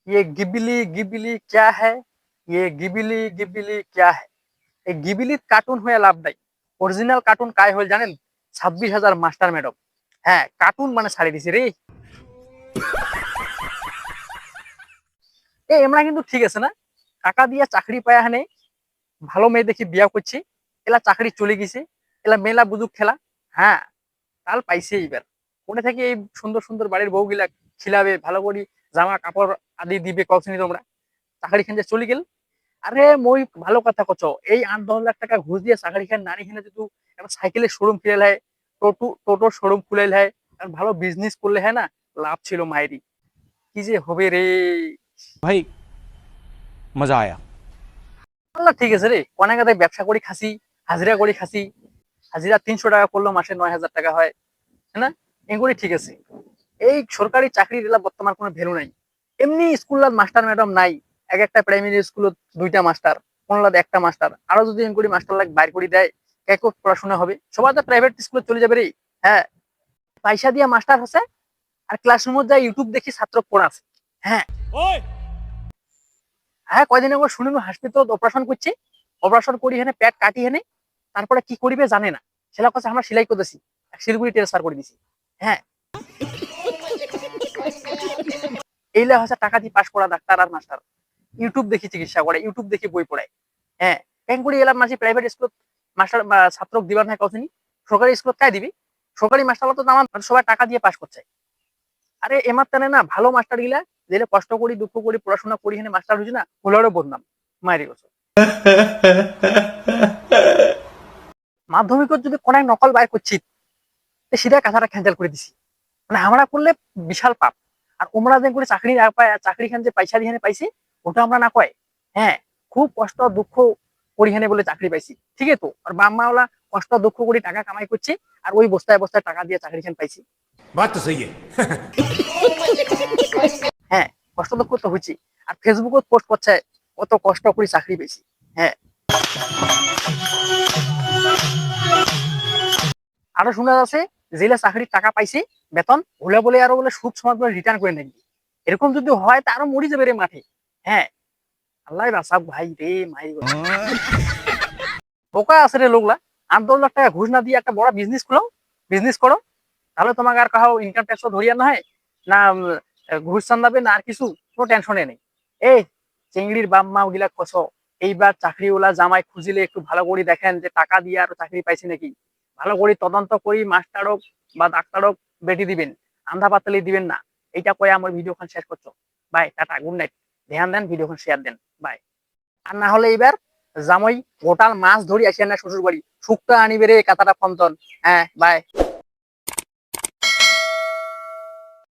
ये गिबिली गिबिली क्या है, ये गिबिली गिबिली क्या है। এই গিবিলিত কার্টুন হয়ে লাভ নাই। অরিজিনাল কার্টুন কাই হল জানেন? 26,000 মাস্টার ম্যাডাম। হ্যাঁ, কার্টুন মানে ছাড়ি দিছে রে। এমরা কিন্তু ঠিক আছে না, টাকা দিয়া চাকরি পায় হানে, ভালো মেয়ে দেখি বিয়া করছি, এলা চাকরি চলে গেছে, এলা মেলা বুজুক খেলা। হ্যাঁ, কাল পাইছে এইবার। কোনে থেকে এই সুন্দর সুন্দর বাড়ির বউ গিলা খিলাবে, ভালো করে জামা কাপড় আদি দিবে কখনই তোমরা? চাকরি খান যে চলে গেল। আরে মই ভালো কথা কছ, এই 8-10 লাখ টাকা ঘুষ দিয়ে চাকরি খান নারী খানে যদি একটা সাইকেলের শোরুম খুলে হয়, টোটোর শোরুম খুলে হয়, আর ভালো বিজনেস করলে হয় না, লাভ ছিল মায়েরই। কি যে হবে রে भाई मजा आया। আল্লাহ। ঠিক আছে রে, অনেক আদায় ব্যবসা করি খাসি, হাজিরা করি খাসি। হাজিরা 300 টাকা করলো, মাসে 9,000 টাকা হয়, তাই না? এগুলি ঠিক আছে। এই সরকারি চাকরির এলা বর্তমান কোনো ভ্যালু নাই। এমনি স্কুলত মাস্টার ম্যাডাম নাই, এক একটা প্রাইমারি স্কুলত 2টা মাস্টার, কোনলাদ একটা মাস্টার, আরো যদি এগুলি মাস্টার লাগ বাইর করে দেয়, কেক পড়াশোনা হবে, সবাই তো প্রাইভেট স্কুলে চলে যাবে রে। হ্যাঁ, পয়সা দিয়া মাস্টার হচ্ছে, আর ক্লাসরুমে যায় ইউটিউব দেখি ছাত্র পড়াছে। হ্যাঁ হ্যাঁ, কয়দিন আগে শুনিনি হসপিটাল অপারেশন করছে, অপারেশন করি হেনে পেট কাটি হেনে, তারপরে কি করিবে জানে না, সেটা কথা আমরা সেলাই করতেছি, শিলিগুড়ি ট্রান্সফার করে দিছি। হ্যাঁ, এইলা হচ্ছে টাকা দিয়ে পাশ করা ডাক্তার আর মাস্টার। ইউটিউব দেখি চিকিৎসা করে, ইউটিউব দেখি বই পড়ায়। হ্যাঁ, কেন করি এলাম মাঝে প্রাইভেট স্কুল মাস্টার বা ছাত্র দিবার নাই কখনই, সরকারি স্কুল কাই দিবি? সরকারি মাস্টার তো আমার সবাই টাকা দিয়ে পাশ করছে। আরে এমার টানে না ভালো মাস্টার গিলা, যেটা কষ্ট করি দুঃখ করি পড়াশোনা করি হেনে মাস্টার হয়েছে না, হলেও বদনাম মায়ের বছর। মাধ্যমিকত যদি কোনায় নকল বাইর করছি, সেটা কথাটা ক্যান্সেল করে দিছি। মানে আমরা করলে বিশাল পাপ। আর ওমরা যে করে চাকরি না পায়, চাকরি খান যে পয়সা দিয়ে পাইছি, ওটা আমরা না কয়। হ্যাঁ, খুব কষ্ট দুঃখ করি হেনে বলে চাকরি পাইছি, ঠিক আছে তো? আর বাম্মাওয়ালা কষ্ট দুঃখ করে টাকা কামাই করছে, আর ওই বস্তায় বস্তায় টাকা দিয়ে চাকরি খান পাইছি। बात तो सही है। হ্যাঁ, কষ্ট দুঃখ তো হচ্ছে। আর ফেসবুকত পোস্ট করছে কত কষ্ট করে চাকরি পেয়েছি। হ্যাঁ, আরো শোনা যাচ্ছে জেলে চাকরির টাকা পাইছি, বেতন হলে বলে আরো বলে সুদ সমাজ বলে রিটার্ন করে নেবি। এরকম যদি হয় তা আরো মরি যাবে রে মাঠে। হ্যাঁ, আল্লাহ বাঁচাক ভাই রে মাই গো। বোকা আছে রে লোকলা। 8-10 লাখ টাকা ঘুষ না দিয়ে একটা বড় বিজনেস খুলো, বিজনেস করো, তাহলে তোমাকে আর কাহাও ইনকাম ট্যাক্সও ধরিয়া না হয় না, ঘুষ চান্দাবে না, আর কিছু কোনো টেনশনে নেই। এই চিংড়ির বাম্মা ওগুলা কষ, এইবার চাকরিওয়ালা জামাই খুঁজিলে একটু ভালো করে দেখেন যে টাকা দিয়ে আর চাকরি পাইছে নাকি, ভালো করে তদন্ত করি মাস্টার হোক বা ডাক্তার হোক বেটি দিবেন, আন্ধা পাতালি দিবেন না। এইটা কয়ে আমার ভিডিওখান শেষ করছো। Bye, tata, good night. ধ্যান দেন, ভিডিওখান শেয়ার দেন, বাই। আর না হলে এইবার জামাই গোটাল মাছ ধরি আসিয়া না শ্বশুর বাড়ি, শুক্তা আনিবে রে কাতাটা ফন্তন। হ্যাঁ, বাই।